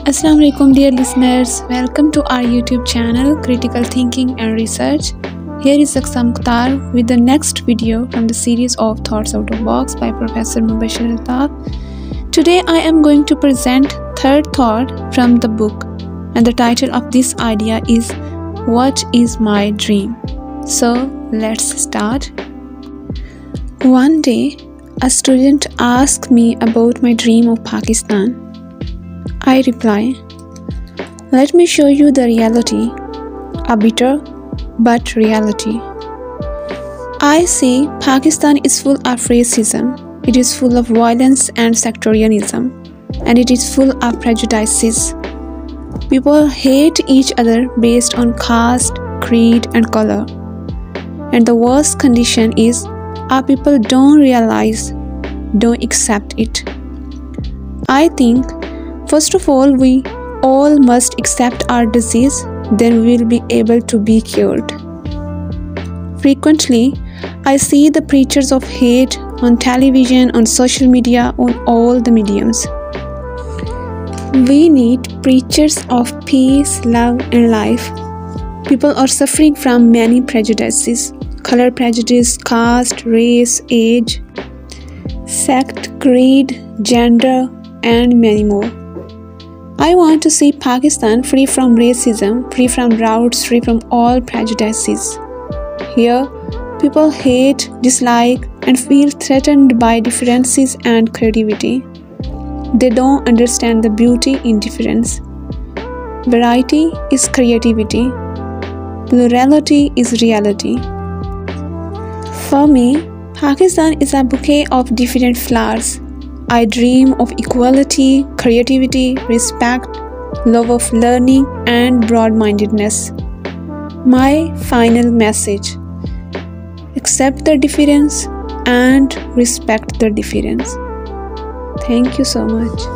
Assalamu alaikum dear listeners, welcome to our YouTube channel Critical Thinking and Research. Here is Aksam Qatar with the next video from the series of Thoughts Out of Box by Professor Mubashir Altaf. Today I am going to present third thought from the book, and the title of this idea is What is my dream? So let's start. One day a student asked me about my dream of Pakistan. I reply, let me show you the reality, a bitter but reality. I see Pakistan is full of racism, it is full of violence and sectarianism, and it is full of prejudices. People hate each other based on caste, creed and color. And the worst condition is our people don't realize, don't accept it. I think first of all, we all must accept our disease, then we will be able to be cured. Frequently, I see the preachers of hate on television, on social media, on all the mediums. We need preachers of peace, love and life. People are suffering from many prejudices: color prejudice, caste, race, age, sect, creed, gender and many more. I want to see Pakistan free from racism, free from routes, free from all prejudices. Here, people hate, dislike, and feel threatened by differences and creativity. They don't understand the beauty in difference. Variety is creativity. Plurality is reality. For me, Pakistan is a bouquet of different flowers. I dream of equality, creativity, respect, love of learning and broad-mindedness. My final message: accept the difference and respect the difference. Thank you so much.